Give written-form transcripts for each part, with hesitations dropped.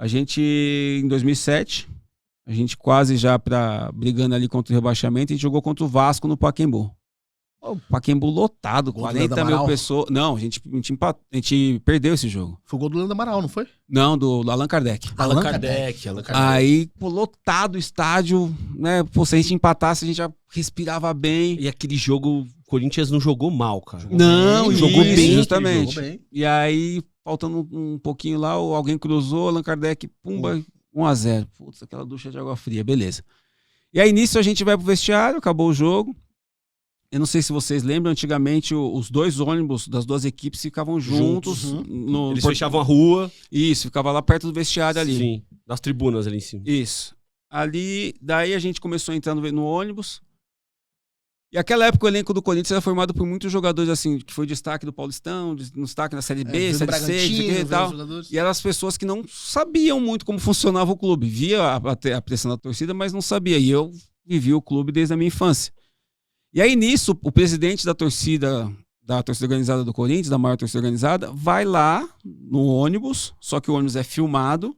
A gente, em 2007, a gente quase já brigando ali contra o rebaixamento, a gente jogou contra o Vasco no Pacaembu. O Pacaembu lotado, Gol do 40 Leandro mil Amaral. pessoas. Não, a gente perdeu esse jogo. Foi o gol do Leandro Amaral, não foi? Não, do Allan Kardec. Allan Allan Kardec. Aí, pô, lotado o estádio, né? Pô, se a gente empatasse, a gente já respirava bem. E aquele jogo, o Corinthians não jogou mal, cara. Não, bem, jogou isso, bem, justamente. Jogou bem. E aí, faltando um pouquinho lá, alguém cruzou, Allan Kardec, pumba, 1-0. Putz, aquela ducha de água fria, beleza. E aí, nisso, a gente vai pro vestiário, acabou o jogo. Eu não sei se vocês lembram, antigamente os dois ônibus das duas equipes ficavam juntos. Eles fechavam a rua. Isso, ficava lá perto do vestiário ali. Sim, nas tribunas ali em cima. Isso. Ali, daí a gente começou entrando no ônibus. E aquela época o elenco do Corinthians era formado por muitos jogadores assim, que foi destaque do Paulistão, destaque na Série B, Série C, e tal. E eram as pessoas que não sabiam muito como funcionava o clube. Via a pressão da torcida, mas não sabia. E eu vivi o clube desde a minha infância. E aí nisso, o presidente da torcida organizada do Corinthians, da maior torcida organizada, vai lá no ônibus, só que o ônibus é filmado.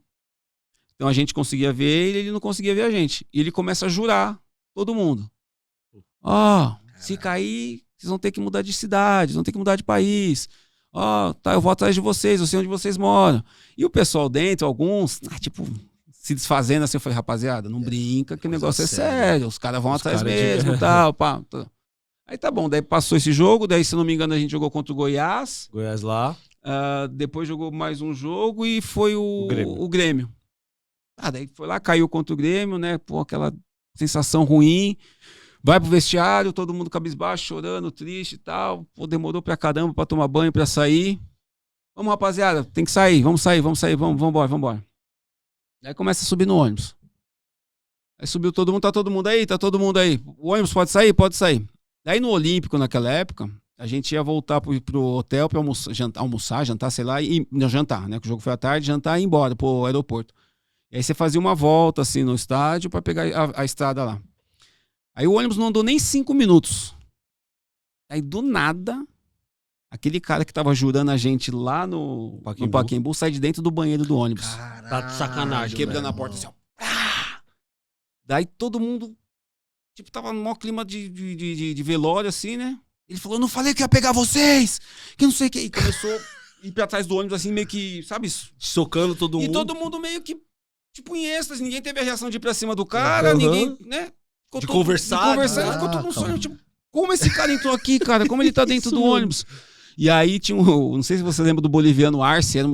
Então a gente conseguia ver ele não conseguia ver a gente. E ele começa a jurar todo mundo. Se cair, vocês vão ter que mudar de cidade, vão ter que mudar de país. Tá, eu vou atrás de vocês, eu sei onde vocês moram. E o pessoal dentro, alguns, se desfazendo assim, eu falei, rapaziada, não brinca que o negócio é sério, os caras vão atrás mesmo e tal, pá. Aí tá bom, daí passou esse jogo, daí se eu não me engano a gente jogou contra o Goiás. Goiás lá. Depois jogou mais um jogo e foi o Grêmio. Daí foi lá, caiu contra o Grêmio, né, pô, aquela sensação ruim. Vai pro vestiário, todo mundo cabisbaixo, chorando, triste e tal. Pô, demorou pra caramba pra tomar banho, pra sair. Vamos, rapaziada, tem que sair, vamos embora. Aí começa a subir no ônibus. Aí subiu todo mundo, tá todo mundo aí. O ônibus pode sair? Pode sair. Daí no Olímpico, naquela época, a gente ia voltar pro hotel pra jantar, sei lá, jantar, né? Que o jogo foi à tarde, jantar e ir embora pro aeroporto. E aí você fazia uma volta, assim, no estádio pra pegar a estrada lá. Aí o ônibus não andou nem 5 minutos. Aí do nada, aquele cara que tava jurando a gente lá no Pacaembu sai de dentro do banheiro do ônibus. Caralho, Tá de sacanagem. Quebrando a porta assim, ó. Daí todo mundo, tipo, tava no maior clima de velório, assim, né? Ele falou, não falei que ia pegar vocês, que não sei o que. E começou a ir pra trás do ônibus, assim, meio que, sabe? Socando todo mundo. E todo mundo meio que, tipo, em êxtase. Ninguém teve a reação de ir pra cima do cara, ninguém, né? De conversar. Ficou todo mundo sonhando, tipo, como esse cara entrou aqui, cara? Como ele tá dentro do ônibus? E aí tinha não sei se você lembra do boliviano Arce, era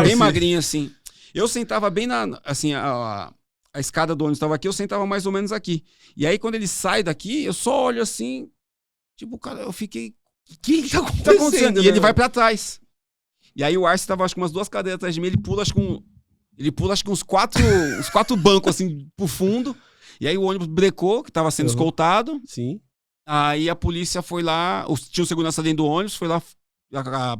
bem magrinho, assim. Eu sentava bem assim, a escada do ônibus estava aqui, eu sentava mais ou menos aqui. E aí, quando ele sai daqui, eu só olho assim, tipo, cara, eu fiquei... O que tá acontecendo? E ele vai pra trás. E aí o Arce tava, acho que umas 2 cadeiras atrás de mim, ele pula, acho que uns 4 bancos, assim, pro fundo. E aí o ônibus brecou, que tava sendo escoltado. Sim. Aí a polícia foi lá, tinha um segurança dentro do ônibus, foi lá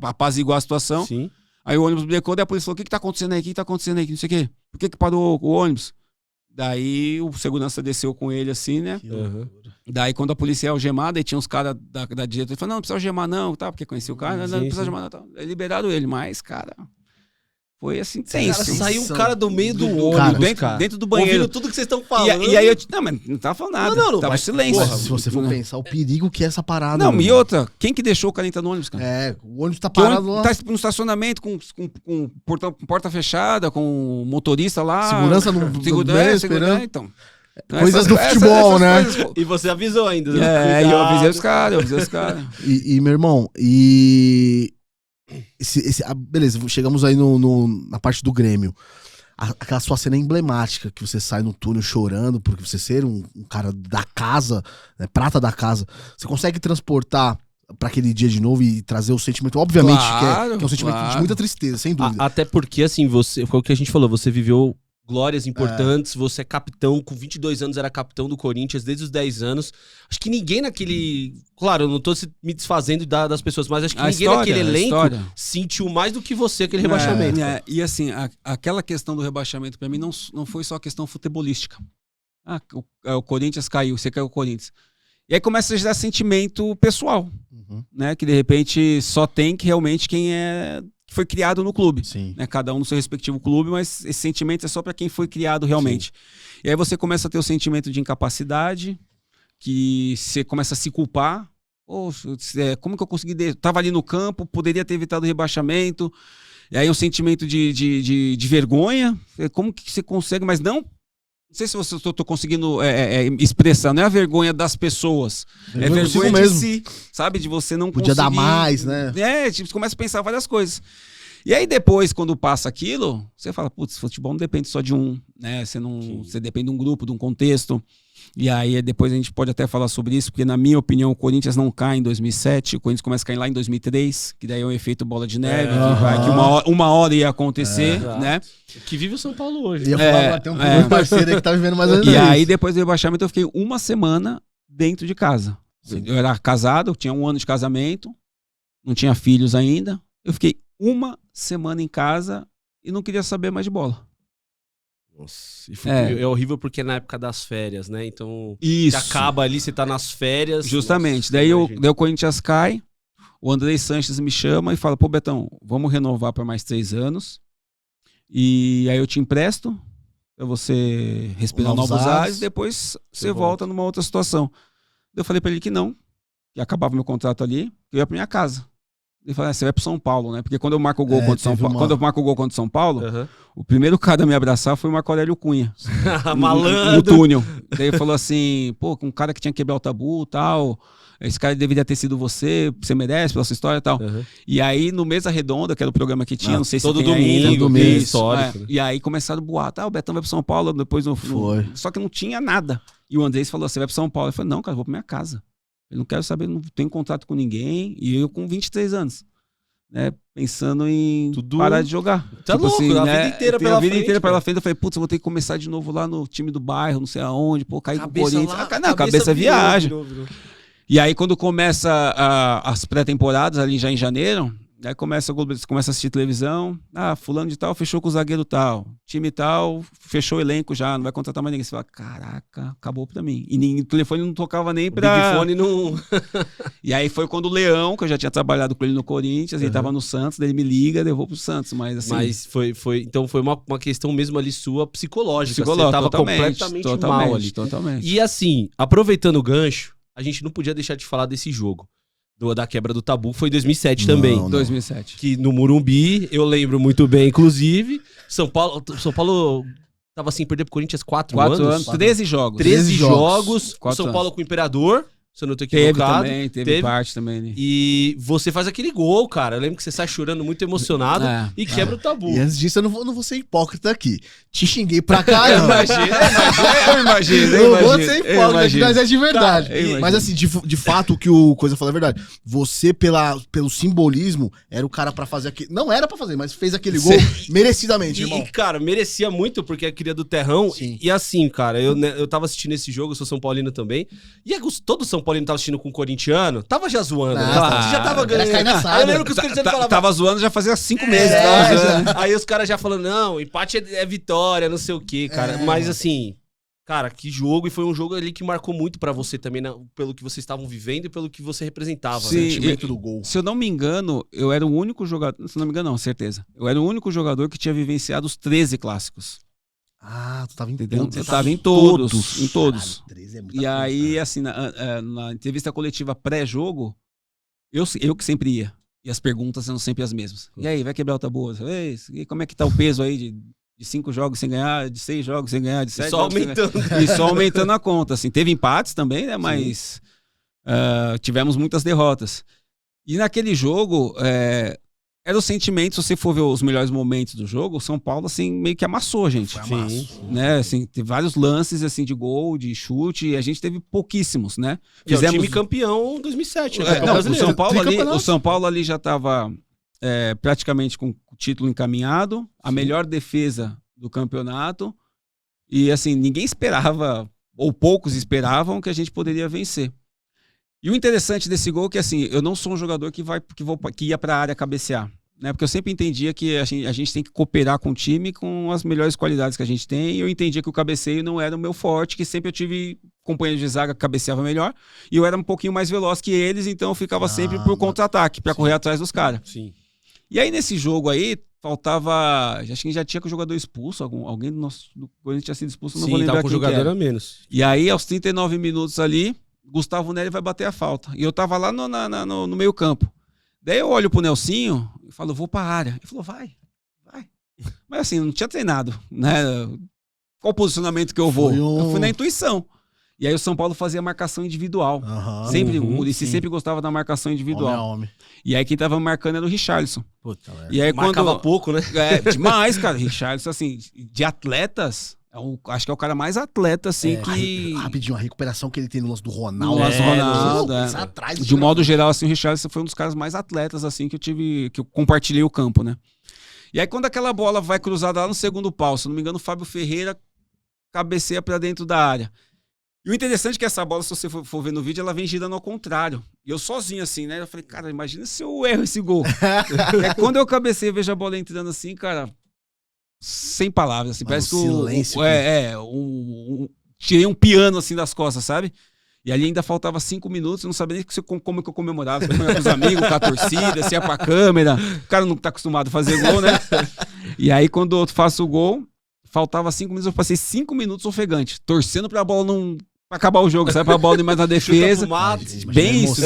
apaziguar a situação. Sim. Aí o ônibus brecou, daí a polícia falou, o que tá acontecendo aí? O que tá acontecendo aí? Não sei o quê. Por que parou o ônibus? Daí o segurança desceu com ele assim, né? Daí quando a polícia ia algemada, aí tinha uns caras da direita, ele falou, não precisa algemar não, tá? Porque conhecia o cara, não precisa algemar não, tá? Aí liberaram ele, mas, cara... Foi assim, tenso. Saiu um cara do meio do ônibus, dentro do banheiro. Ouvindo tudo que vocês estão falando. E aí não, mas não tava falando nada. Não, tava mas, silêncio. Porra, se você for pensar, o perigo que é essa parada. Não, e outra, quem que deixou o cara entrar no ônibus, cara? O ônibus tá parado lá. Tá no estacionamento com porta fechada, com o motorista lá. Segurança no esperando. Então. Coisas do futebol, né? E você avisou ainda. Né? Eu avisei os caras, E meu irmão, beleza, chegamos aí na parte do Grêmio. Aquela sua cena emblemática, que você sai no túnel chorando, porque você ser um cara da casa, né, prata da casa, você consegue transportar pra aquele dia de novo e trazer o sentimento, obviamente, que é um sentimento de muita tristeza, sem dúvida. Até porque, assim, foi o que a gente falou, você viveu glórias importantes, você é capitão, com 22 anos era capitão do Corinthians, desde os 10 anos. Acho que ninguém naquele... Claro, eu não tô me desfazendo das pessoas, mas acho que ninguém naquele elenco sentiu mais do que você aquele rebaixamento. E assim, aquela questão do rebaixamento pra mim não foi só questão futebolística. O Corinthians caiu, você caiu o Corinthians. E aí começa a gerar sentimento pessoal, né? Que de repente só tem que realmente quem que foi criado no clube. Sim. Né? Cada um no seu respectivo clube, mas esse sentimento é só para quem foi criado realmente. Sim. E aí você começa a ter o sentimento de incapacidade, que você começa a se culpar. Poxa, como que eu consegui... Tava ali no campo, poderia ter evitado o rebaixamento. E aí um sentimento de vergonha. Como que você consegue? Mas não sei se eu estou conseguindo expressar. Não é a vergonha das pessoas. É vergonha de si. Sabe? De você não Podia conseguir... dar mais, né? Tipo, você começa a pensar várias coisas. E aí depois, quando passa aquilo, você fala, putz, futebol não depende só de um, né? Você depende de um grupo, de um contexto. E aí depois a gente pode até falar sobre isso, porque na minha opinião o Corinthians não cai em 2007, o Corinthians começa a cair lá em 2003, que daí é um efeito bola de neve, que uma hora ia acontecer, né? Que vive o São Paulo hoje. Ia falar, tem um parceiro aí que tá vivendo mais ou menos isso. E aí depois do rebaixamento eu fiquei uma semana dentro de casa. Sim. Eu era casado, eu tinha 1 ano de casamento, não tinha filhos ainda, eu fiquei uma semana em casa e não queria saber mais de bola. Nossa, é horrível porque é na época das férias, né? Então, isso. Você acaba ali, você tá nas férias. Justamente. Daí o Corinthians cai, o Andrei Sanches me chama e fala, pô, Betão, vamos renovar por mais 3 anos. E aí eu te empresto pra você respirar novos ares e depois você volta numa outra situação. Eu falei pra ele que não, que acabava meu contrato ali, que eu ia pra minha casa. Ele falou, você vai pro São Paulo, né? Porque quando eu marco o gol contra o São Paulo, quando eu marco o gol contra o São Paulo, o primeiro cara a me abraçar foi o Marco Aurélio Cunha. Malandro. No túnel. Daí ele falou assim, pô, um cara que tinha que quebrar o tabu e tal, esse cara deveria ter sido você merece pela sua história e tal. E aí, no Mesa Redonda, que era o programa que tinha, não sei se todo tem domingo, ainda, mês, histórico. E aí começaram a boatar, o Betão vai pro São Paulo, depois foi. Só que não tinha nada. E o Andrés falou, você vai pro São Paulo? Eu falei, não, cara, eu vou pra minha casa. Eu não quero saber, não tenho contrato com ninguém. E eu com 23 anos. Né, pensando em parar de jogar. Tá louco, assim, a né, vida inteira pela frente. A vida inteira pela frente. Eu falei, putz, eu vou ter que começar de novo lá no time do bairro, não sei aonde, pô, cair com o Corinthians. Cabeça viaja. Virou. E aí, quando começa as pré-temporadas, ali já em janeiro, aí começa a assistir televisão. Fulano de tal fechou com o zagueiro tal. Time tal, fechou o elenco já, não vai contratar mais ninguém. Você fala, caraca, acabou pra mim. E o telefone não tocava nem pra... O Big Fone não... E aí foi quando o Leão, que eu já tinha trabalhado com ele no Corinthians, ele tava no Santos, daí ele me liga, eu vou pro Santos. Mas assim... Mas então foi uma questão mesmo ali sua psicológica. Você tava completamente mal ali. Totalmente. E assim, aproveitando o gancho, a gente não podia deixar de falar desse jogo. Da quebra do tabu, foi em 2007 também. Não. 2007. Que no Morumbi, eu lembro muito bem, inclusive. São Paulo tava assim, perder pro Corinthians 4 anos. 13 jogos. 13 jogos. O São Paulo com o Imperador. Se eu não tô equivocado. Teve parte também. Né? E você faz aquele gol, cara. Eu lembro que você sai chorando muito emocionado e quebra o tabu. E antes disso, eu não vou ser hipócrita aqui. Te xinguei pra caramba. Eu imagino. Eu vou ser hipócrita, mas é de verdade. Tá, mas assim, de fato, o que o Coisa fala é verdade. Você, pelo simbolismo, era o cara pra fazer aquele... Não era pra fazer, mas fez aquele gol merecidamente, irmão. E, cara, merecia muito, porque é cria do terrão. E assim, cara, eu tava assistindo esse jogo, eu sou São Paulino também. E todo São Paulino tava assistindo com o corintiano, tava já zoando, né? Você já tava ganhando. Aí eu lembro que os corintianos falavam... Tava zoando já fazia 5 meses. Aí os caras já falando, não, empate é vitória, não sei o quê, cara. Mas assim, cara, que jogo. E foi um jogo ali que marcou muito pra você também, pelo que vocês estavam vivendo e pelo que você representava. Sim, né? O sentimento do gol. Se eu não me engano, eu era o único jogador... Se não me engano, não, certeza. Eu era o único jogador que tinha vivenciado os 13 clássicos. Tu tava em todos. Eu tava em todos. Em todos. Caralho, e aí, assim, na entrevista coletiva pré-jogo, eu que sempre ia. E as perguntas são sempre as mesmas. E aí, vai quebrar o tabu? E como é que tá o peso aí de 5 jogos sem ganhar, de 6 jogos sem ganhar, de 7 jogos sem ganhar? E só aumentando a conta, assim. Teve empates também, né? Mas tivemos muitas derrotas. E naquele jogo... Era o sentimento, se você for ver os melhores momentos do jogo, o São Paulo, assim, meio que amassou a gente. Sim. Né? Assim, teve vários lances, assim, de gol, de chute, e a gente teve pouquíssimos, né? E é o time campeão 2007, né? O São Paulo ali já estava praticamente com o título encaminhado, a melhor defesa do campeonato, e assim, ninguém esperava, ou poucos esperavam, que a gente poderia vencer. E o interessante desse gol é que, assim, eu não sou um jogador que ia para a área cabecear, né? Porque eu sempre entendia que a gente tem que cooperar com o time com as melhores qualidades que a gente tem, e eu entendia que o cabeceio não era o meu forte, que sempre eu tive companheiros de zaga que cabeceava melhor, e eu era um pouquinho mais veloz que eles, então eu ficava sempre pro contra-ataque, para correr atrás dos caras. Sim. E aí, nesse jogo aí, faltava... Acho que já tinha com o jogador expulso. Alguém do Corinthians tinha sido expulso, não vou lembrar com o quem que jogador era. a menos. E aí, aos 39 minutos ali, Gustavo Nery vai bater a falta. E eu tava lá no meio campo. Daí eu olho pro Nelsinho e falo, vou pra área. Ele falou, vai. Mas assim, não tinha treinado, né? Qual o posicionamento que eu vou? Eu fui na intuição. E aí o São Paulo fazia marcação individual. Sempre, o Muricy sempre gostava da marcação individual. Homem. E aí quem tava marcando era o Richarlison. Puta, e aí marcava pouco, né? Demais, cara. Richarlison, assim, de atletas, acho que é o cara mais atleta, assim, que... Rapidinho, a recuperação que ele tem no lance do Ronaldo. Atrás, de um modo geral, assim, o Richarlison foi um dos caras mais atletas, assim, que eu compartilhei o campo, né? E aí quando aquela bola vai cruzada lá no segundo pau, se não me engano, o Fábio Ferreira cabeceia pra dentro da área. E o interessante é que essa bola, se você for ver no vídeo, ela vem girando ao contrário. E eu sozinho assim, né? Eu falei, cara, imagina se eu erro esse gol. Quando eu cabecei e vejo a bola entrando assim, cara, sem palavras. Assim, parece que silêncio. tirei um piano assim das costas, sabe? E ali ainda faltava 5 minutos, eu não sabia nem como que eu comemorava. Se eu comemorava com os amigos, com a torcida, se ia pra câmera. O cara não tá acostumado a fazer gol, né? E aí quando eu faço o gol, faltava 5 minutos, eu passei 5 minutos ofegante, torcendo pra bola não... Pra acabar o jogo, sai pra bola ir mais na defesa. Bem isso.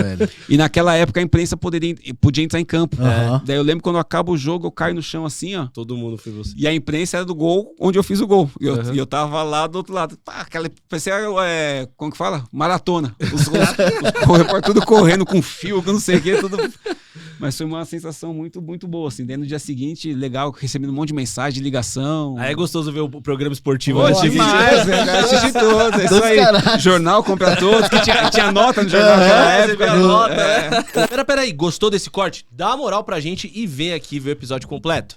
Velho. E naquela época a imprensa podia entrar em campo. Daí eu lembro quando acaba o jogo, eu caio no chão assim, ó. Todo mundo foi você. E a imprensa era do gol onde eu fiz o gol. E eu tava lá do outro lado. Pá, parecia, como que fala? Maratona. Os repórteres tudo correndo com fio, com não sei o que, tudo... Mas foi uma sensação muito, muito boa, assim. Daí no dia seguinte, legal, recebendo um monte de mensagem, de ligação. Aí é gostoso ver o programa esportivo. Demais, assisti todos. É isso aí. Caralho. Jornal, compra todos. Que tinha nota no jornal naquela época. Peraí, gostou desse corte? Dá uma moral pra gente e vem aqui ver o episódio completo.